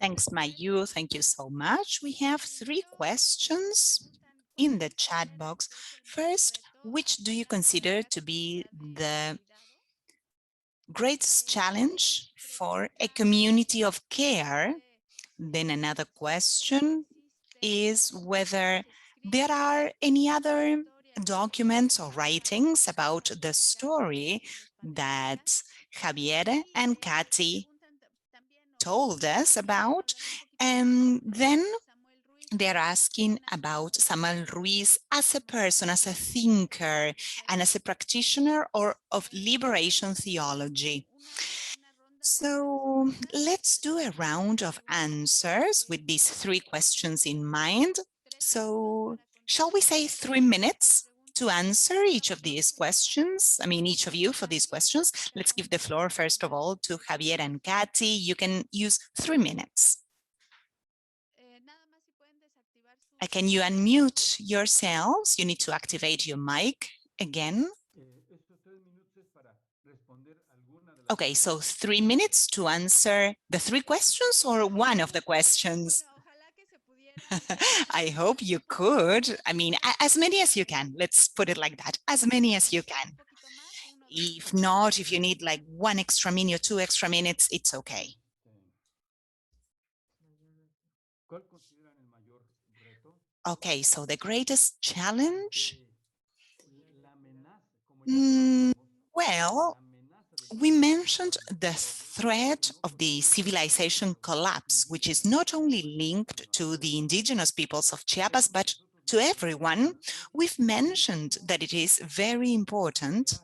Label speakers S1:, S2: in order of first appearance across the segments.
S1: Thanks, Mayu. Thank you so much. We have 3 questions in the chat box. First, which do you consider to be the greatest challenge for a community of care? Then another question is whether there are any other documents or writings about the story that Javier and Katy told us about. And then they're asking about Samuel Ruiz as a person, as a thinker, and as a practitioner or of liberation theology. So let's do a round of answers with these 3 questions in mind. So shall we say 3 minutes to answer each of these questions? I mean, each of you for these questions. Let's give the floor, first of all, to Javier and Katy. You can use 3 minutes. Can you unmute yourselves? You need to activate your mic again. Okay, so 3 minutes to answer the 3 questions or one of the questions? I hope you could. I mean, as many as you can. Let's put it like that. As many as you can. If not, if you need like 1 extra minute or 2 extra minutes, it's okay. Okay, so the greatest challenge? Well, we mentioned the threat of the civilization collapse, which is not only linked to the indigenous peoples of Chiapas, but to everyone. We've mentioned that it is very important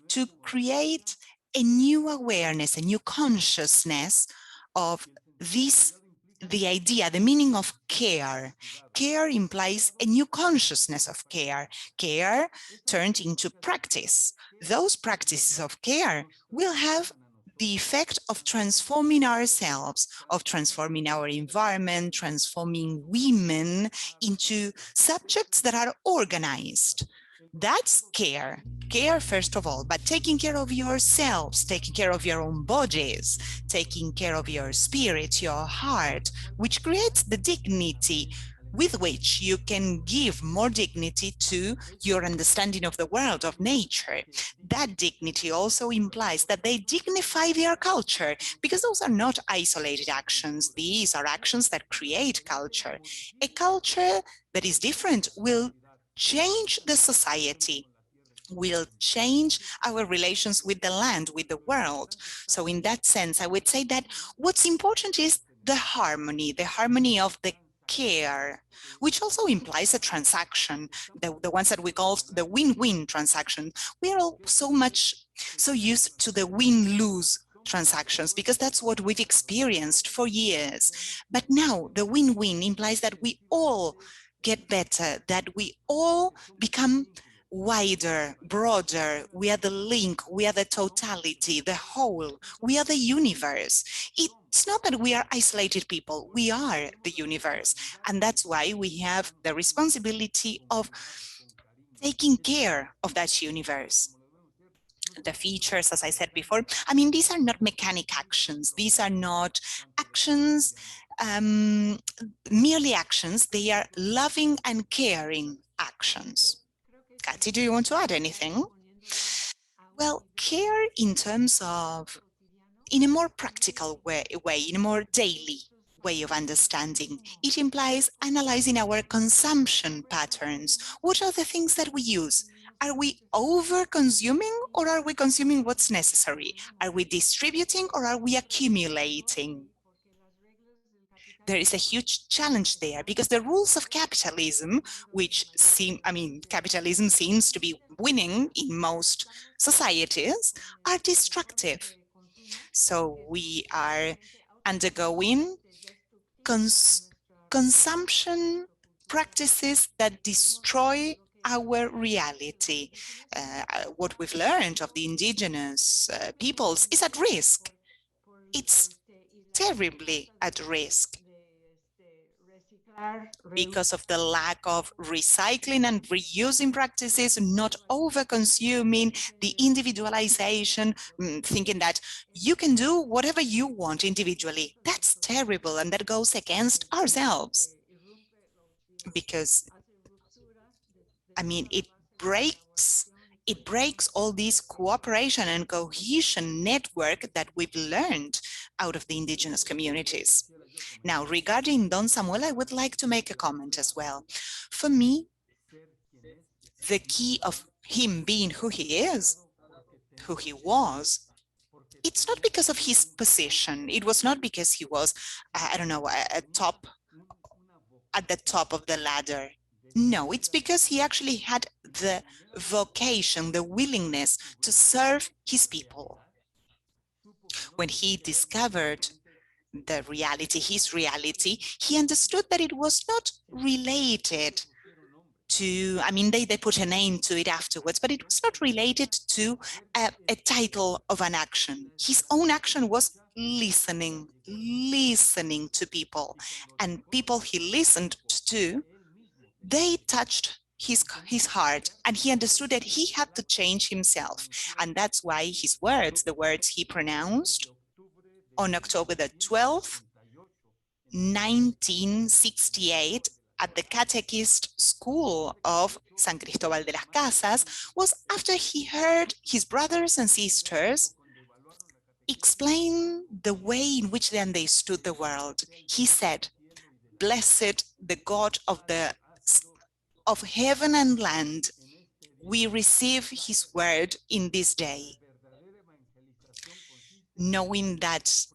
S1: to create a new awareness, a new consciousness of this, the idea, the meaning of care. Care implies a new consciousness of care. Care turned into practice. Those practices of care will have the effect of transforming ourselves, of transforming our environment, transforming women into subjects that are organized. That's care. Care, first of all, but taking care of yourselves, taking care of your own bodies, taking care of your spirit, your heart, which creates the dignity with which you can give more dignity to your understanding of the world, of nature. That dignity also implies that they dignify their culture, because those are not isolated actions. These are actions that create culture. A culture that is different will change the society, will change our relations with the land, with the world. So in that sense, I would say that what's important is the harmony of the care, which also implies a transaction, the ones that we call the win-win transaction. We are all so used to the win-lose transactions because that's what we've experienced for years. But now the win-win implies that we all get better, that we all become wider, broader. We are the link, we are the totality, the whole, we are the universe. It's not that we are isolated people, we are the universe. And that's why we have the responsibility of taking care of that universe. The features, as I said before, I mean, these are not mechanic actions. These are not actions, merely actions. They are loving and caring actions. Katy, do you want to add anything? Well, care in terms of, in a more practical way, in a more daily way of understanding, it implies analyzing our consumption patterns. What are the things that we use? Are we over-consuming or are we consuming what's necessary? Are we distributing or are we accumulating? There is a huge challenge there because the rules of capitalism, which capitalism seems to be winning in most societies, are destructive. So we are undergoing consumption practices that destroy our reality. What we've learned of the indigenous peoples is at risk. It's terribly at risk. because of the lack of recycling and reusing practices, not over-consuming, the individualization, thinking that you can do whatever you want individually. That's terrible, and that goes against ourselves. Because, I mean, it breaks all this cooperation and cohesion network that we've learned out of the indigenous communities. Now, regarding Don Samuel, I would like to make a comment as well. For me, the key of him being who he is, who he was, it's not because of his position. It was not because he was, I don't know, at the top of the ladder. No, it's because he actually had the vocation, the willingness to serve his people. When he discovered the reality, his reality, he understood that it was not related to, I mean, they put a name to it afterwards, but it was not related to a title of an action. His own action was listening to people, and people he listened to, they touched his heart, and he understood that he had to change himself. And that's why his words, the words he pronounced on October the 12th, 1968, at the Catechist School of San Cristóbal de las Casas, was after he heard his brothers and sisters explain the way in which they understood the world. He said, "Blessed the God of heaven and land, we receive his word in this day, knowing that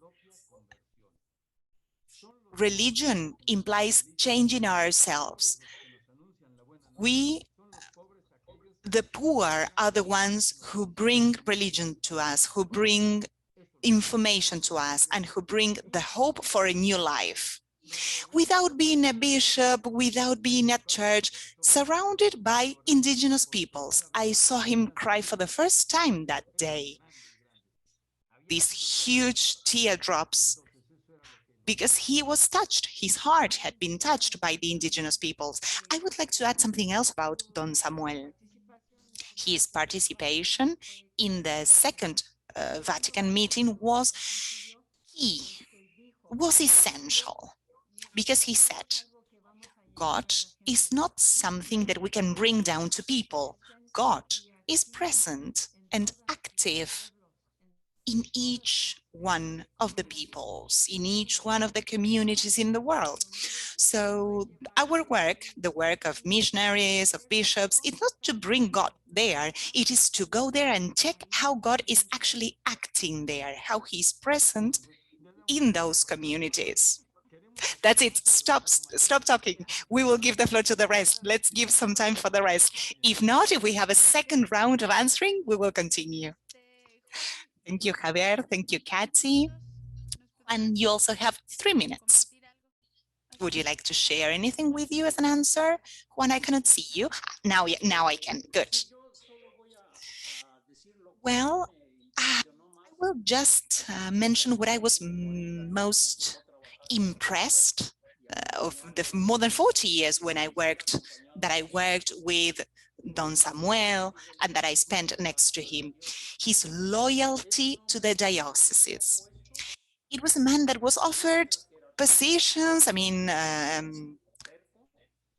S1: religion implies changing ourselves. The poor are the ones who bring religion to us, who bring information to us, and who bring the hope for a new life. Without being a bishop, without being at church, surrounded by indigenous peoples." I saw him cry for the first time that day. These huge teardrops, because he was touched. His heart had been touched by the indigenous peoples. I would like to add something else about Don Samuel. His participation in the Second Vatican meeting was essential, because he said, God is not something that we can bring down to people. God is present and active in each one of the peoples, in each one of the communities in the world. So our work, the work of missionaries, of bishops, it's not to bring God there, it is to go there and check how God is actually acting there, how he's present in those communities. That's it. Stop talking. We will give the floor to the rest. Let's give some time for the rest. If not, if we have a second round of answering, we will continue. Thank you, Javier. Thank you, Kathy. And you also have 3 minutes. Would you like to share anything with you as an answer? Juan, I cannot see you. Now I can. Good. Well, I will just mention what I was most impressed of the more than 40 years when I worked with Don Samuel and that I spent next to him. His loyalty to the diocese. It was a man that was offered positions, I mean,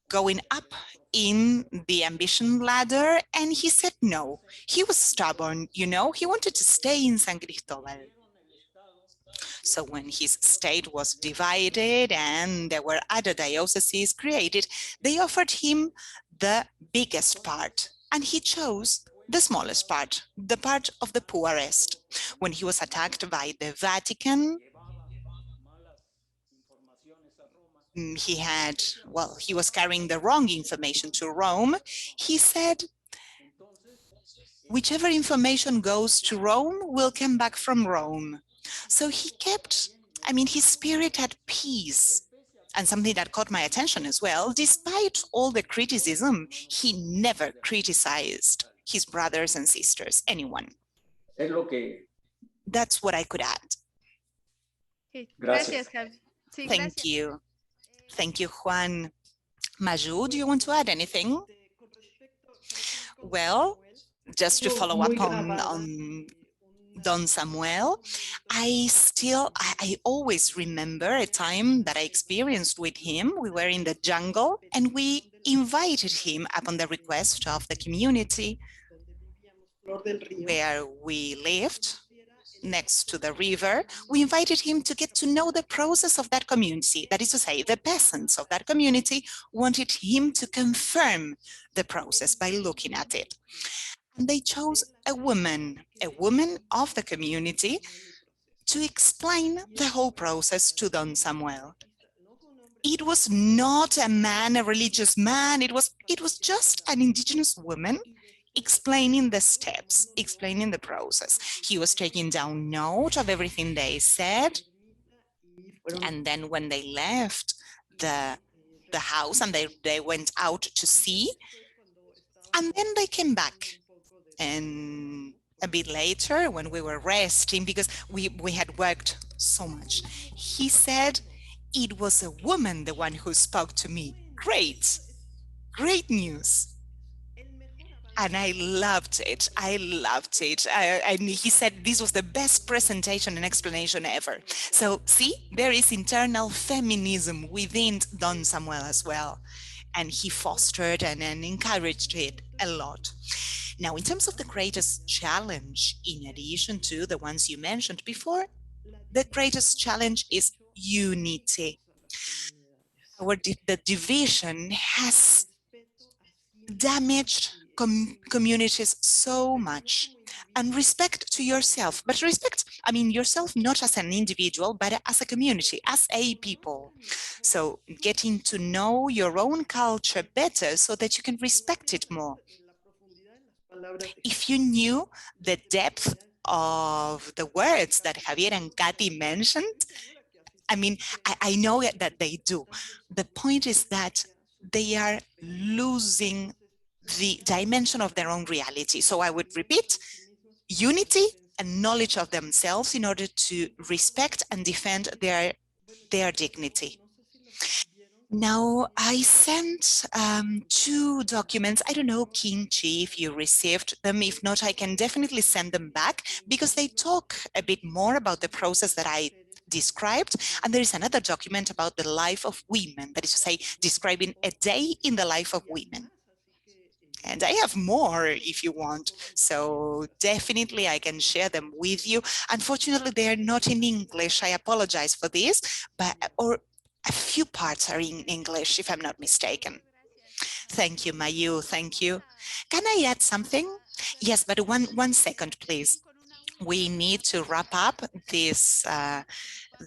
S1: going up in the ambition ladder, and he said no. He was stubborn, you know, he wanted to stay in San Cristóbal. So when his state was divided and there were other dioceses created, they offered him the biggest part, and he chose the smallest part, the part of the poorest. When he was attacked by the Vatican, he was carrying the wrong information to Rome. He said, whichever information goes to Rome will come back from Rome. So he kept, I mean, his spirit at peace. And something that caught my attention as well, despite all the criticism, he never criticized his brothers and sisters, anyone. That's what I could add.
S2: Gracias, Javi.
S1: Thank you. Thank you, Juan. Maju, do you want to add anything? Well, just to follow up on Don Samuel, I always remember a time that I experienced with him. We were in the jungle and we invited him upon the request of the community where we lived next to the river. We invited him to get to know the process of that community. That is to say, the peasants of that community wanted him to confirm the process by looking at it. And they chose a woman of the community to explain the whole process to Don Samuel. It was not a man, a religious man, it was just an indigenous woman explaining the steps, explaining the process. He was taking down note of everything they said. And then when they left the house and they went out to sea, and then they came back. And a bit later, when we were resting, because we had worked so much, he said, it was a woman, the one who spoke to me. Great news. And I loved it. And he said this was the best presentation and explanation ever. So see, there is internal feminism within Don Samuel as well. And he fostered and encouraged it a lot. Now, in terms of the greatest challenge, in addition to the ones you mentioned before, the greatest challenge is unity. The division has damaged communities so much. And respect to yourself, but respect, I mean, yourself not as an individual, but as a community, as a people. So getting to know your own culture better so that you can respect it more. If you knew the depth of the words that Javier and Katy mentioned, I mean, I know that they do. The point is that they are losing the dimension of their own reality. So I would repeat, unity and knowledge of themselves in order to respect and defend their dignity. Now, I sent 2 documents. I don't know, King Chief, you received them. If not, I can definitely send them back because they talk a bit more about the process that I described. And there is another document about the life of women, that is to say, describing a day in the life of women. And I have more if you want. So definitely I can share them with you. Unfortunately, they are not in English. I apologize for this, but a few parts are in English, if I'm not mistaken. Thank you, Mayu. Thank you. Can I add something? Yes, but one second, please. We need to wrap up this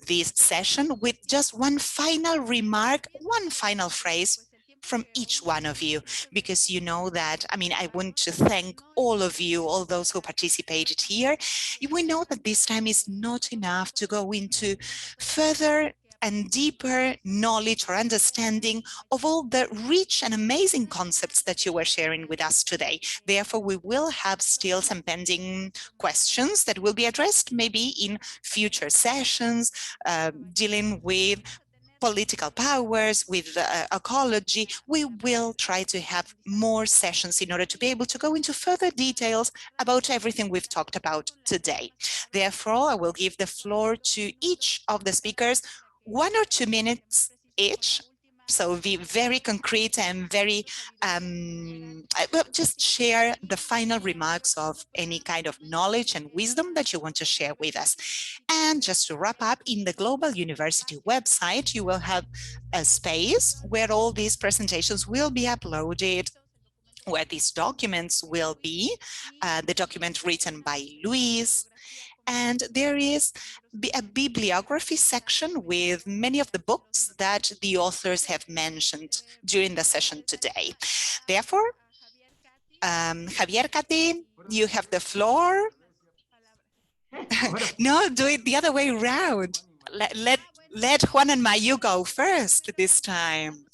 S1: this session with just one final remark, one final phrase from each one of you, because you know that, I mean, I want to thank all of you, all those who participated here. We know that this time is not enough to go into further and deeper knowledge or understanding of all the rich and amazing concepts that you were sharing with us today. Therefore, we will have still some pending questions that will be addressed maybe in future sessions, dealing with political powers, with ecology. We will try to have more sessions in order to be able to go into further details about everything we've talked about today. Therefore, I will give the floor to each of the speakers, 1 or 2 minutes each. So be very concrete and very, just share the final remarks of any kind of knowledge and wisdom that you want to share with us. And just to wrap up, in the Global University website, you will have a space where all these presentations will be uploaded, where these documents will be, the document written by Luis, and there is a bibliography section with many of the books that the authors have mentioned during the session today. Therefore, Javier, Katy, you have the floor. No, do it the other way around. Let Juan and Mayu go first this time.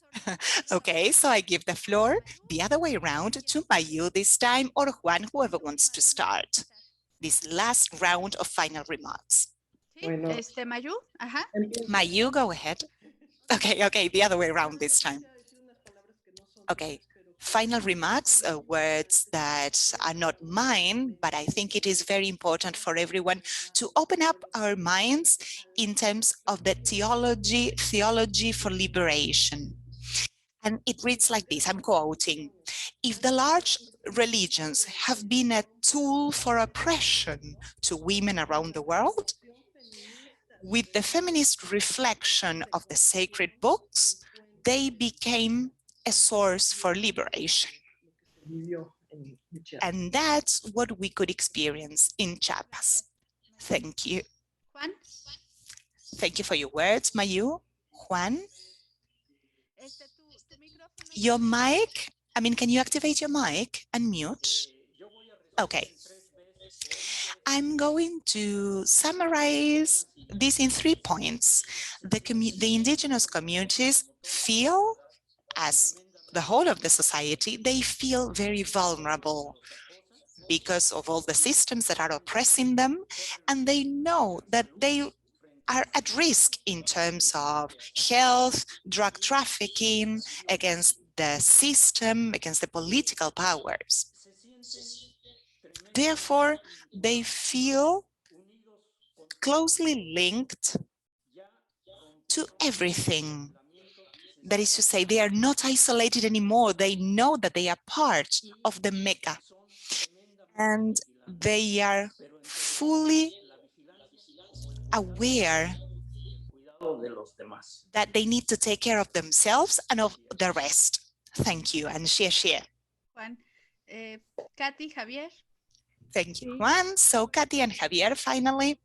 S1: Okay, so I give the floor the other way around to Mayu this time, or Juan, whoever wants to start this last round of final remarks.
S2: Mayu?
S1: Mayu, go ahead. Okay, the other way around this time. Okay, final remarks, words that are not mine, but I think it is very important for everyone to open up our minds in terms of the theology for liberation. And it reads like this, I'm quoting, if the large religions have been a tool for oppression to women around the world, with the feminist reflection of the sacred books, they became a source for liberation. And that's what we could experience in Chiapas. Thank you.
S2: Juan?
S1: Thank you for your words, Mayu. Juan? Your mic, can you activate your mic and mute? Okay. I'm going to summarize this in 3 points. The indigenous communities feel, as the whole of the society, they feel very vulnerable because of all the systems that are oppressing them, and they know that they are at risk in terms of health, drug trafficking, against the system, against the political powers. Therefore, they feel closely linked to everything. That is to say, they are not isolated anymore. They know that they are part of the mecca. And they are fully aware that they need to take care of themselves and of the rest. Thank you, and share.
S2: Juan. Katy, Javier?
S1: Thank you, Juan. So Katy and Javier, finally.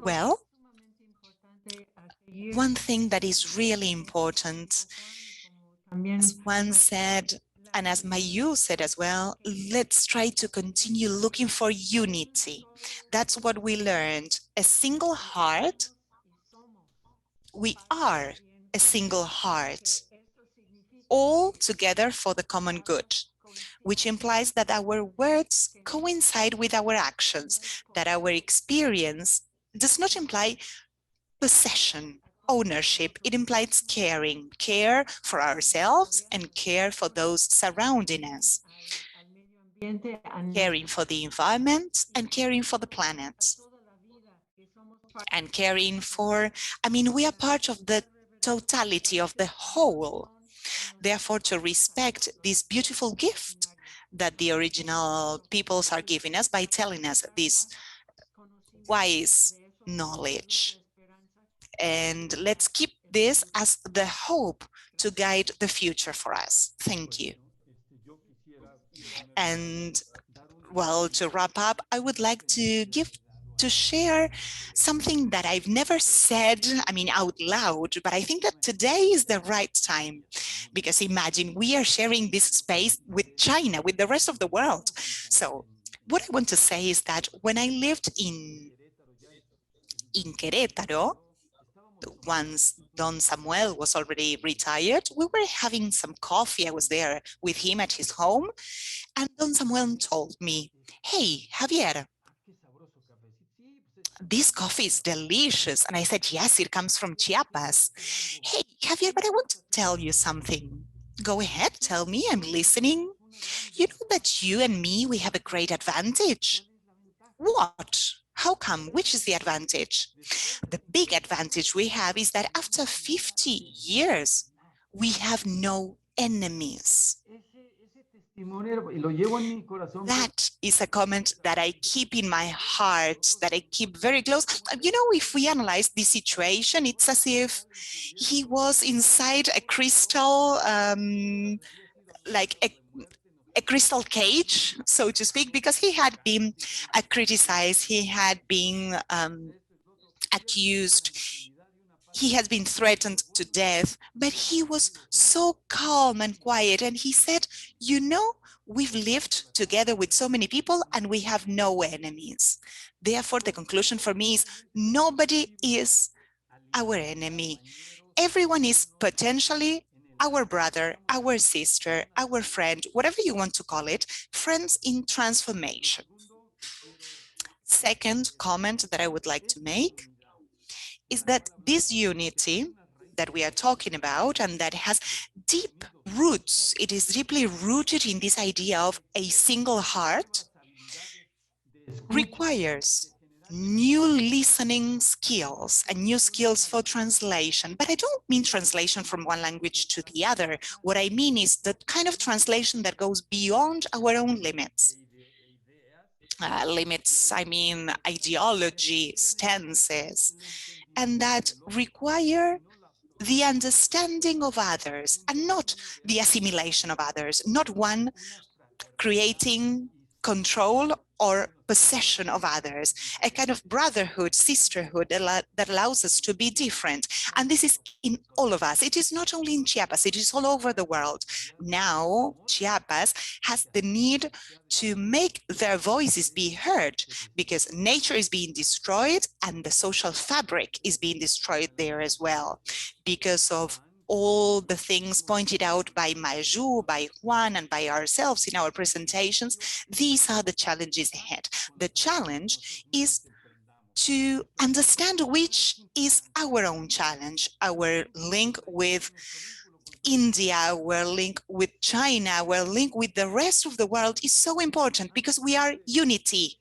S1: Well, one thing that is really important, as Juan said, and as Mayu said as well, let's try to continue looking for unity. That's what we learned. A single heart. We are a single heart, all together for the common good, which implies that our words coincide with our actions, that our experience does not imply possession, ownership. It implies caring, care for ourselves and care for those surrounding us, caring for the environment and caring for the planet, and caring for, we are part of the totality of the whole. Therefore, to respect this beautiful gift that the original peoples are giving us by telling us this wise knowledge. And let's keep this as the hope to guide the future for us. Thank you. And well, to wrap up, I would like to share something that I've never said, out loud, but I think that today is the right time. Because imagine, we are sharing this space with China, with the rest of the world. So what I want to say is that when I lived in Querétaro, once Don Samuel was already retired, we were having some coffee. I was there with him at his home, and Don Samuel told me, hey, Javier, this coffee is delicious. And I said, yes, it comes from Chiapas. Hey, Javier, but I want to tell you something. Go ahead, tell me, I'm listening. You know that you and me, we have a great advantage. What? How come? Which is the advantage? The big advantage we have is that after 50 years, we have no enemies. That is a comment that I keep in my heart, that I keep very close. You know, if we analyze the situation, it's as if he was inside a crystal, like a crystal cage, so to speak, because he had been criticized, he had been accused, he has been threatened to death, but he was so calm and quiet. And he said, you know, we've lived together with so many people and we have no enemies. Therefore, the conclusion for me is nobody is our enemy. Everyone is potentially our brother, our sister, our friend, whatever you want to call it, friends in transformation. Second comment that I would like to make is that this unity that we are talking about and that has deep roots. It is deeply rooted in this idea of a single heart, requires new listening skills and new skills for translation. But I don't mean translation from one language to the other. What I mean is the kind of translation that goes beyond our own limits. Limits, I mean ideology, stances, and that require the understanding of others and not the assimilation of others, not one creating control or possession of others, a kind of brotherhood, sisterhood that allows us to be different. And this is in all of us. It is not only in Chiapas, it is all over the world. Now, Chiapas has the need to make their voices be heard because nature is being destroyed and the social fabric is being destroyed there as well because of all the things pointed out by Mixiuhca, by Juan, and by ourselves in our presentations. These are the challenges ahead. The challenge is to understand which is our own challenge, our link with India, our link with China, our link with the rest of the world is so important because we are unity.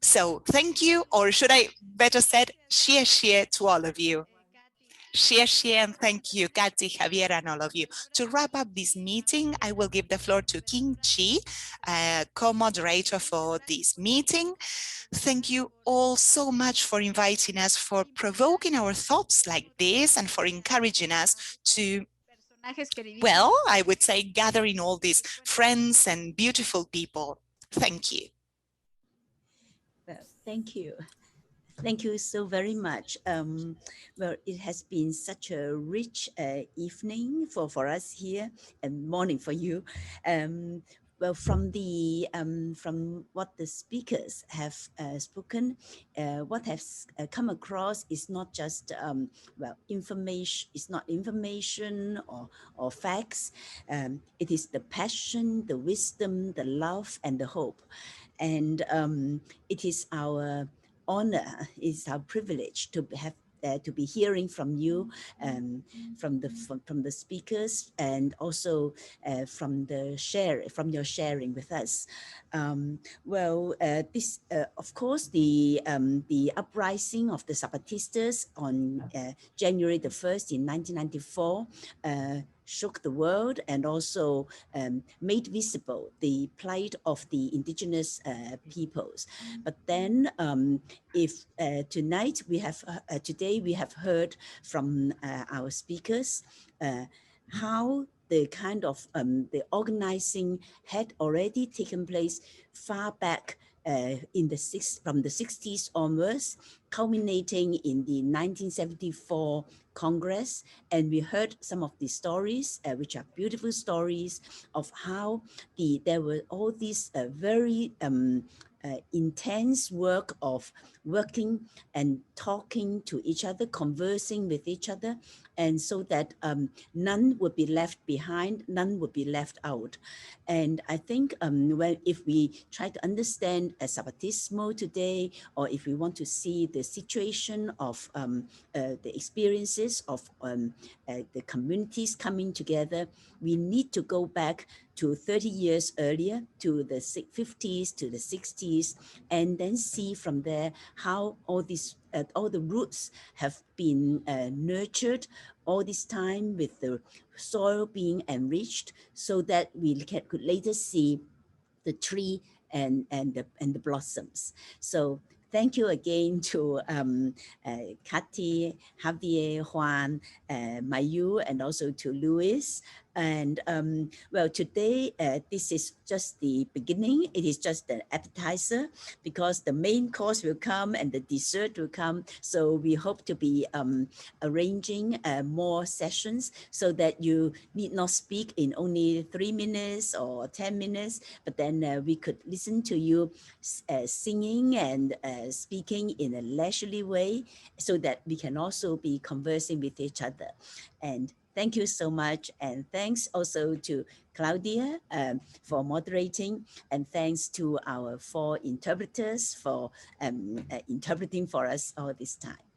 S1: So thank you, or should I better said, xie to all of you. Xie and thank you, Katy, Javier, and all of you. To wrap up this meeting, I will give the floor to King Chi, co-moderator for this meeting. Thank you all so much for inviting us, for provoking our thoughts like this, and for encouraging us to, well, I would say gathering all these friends and beautiful people. Thank you.
S3: Well, thank you. Thank you so very much. Well, it has been such a rich evening for us here and morning for you. Well, from what the speakers have spoken, what has come across is not just well, information. It's not information or facts. It is the passion, the wisdom, the love, and the hope. And it is our honor, it's our privilege to have to be hearing from you, from the speakers, and also from your sharing with us. Well, this of course the uprising of the Zapatistas on January the 1st in 1994 shook the world and also made visible the plight of the indigenous peoples. But then if today we have heard from our speakers how the kind of the organizing had already taken place far back from the 60s onwards, culminating in the 1974 Congress. And we heard some of the stories, which are beautiful stories of how there were all these very intense work of working and talking to each other, conversing with each other, and so that none would be left behind, none would be left out. And I think if we try to understand Zapatismo today, or if we want to see the situation of the experiences of the communities coming together, we need to go back to 30 years earlier, to the 50s, to the 60s, and then see from there how all these all the roots have been nurtured all this time with the soil being enriched, so that we could later see the tree and the blossoms. So thank you again to Katy, Javier, Juan, Mixiuhca, and also to Luis. And well, today, this is just the beginning. It is just an appetizer, because the main course will come and the dessert will come. So we hope to be arranging more sessions so that you need not speak in only 3 minutes or 10 minutes, but then we could listen to you singing and speaking in a leisurely way, so that we can also be conversing with each other. And thank you so much. And thanks also to Claudia for moderating. And thanks to our 4 interpreters for interpreting for us all this time.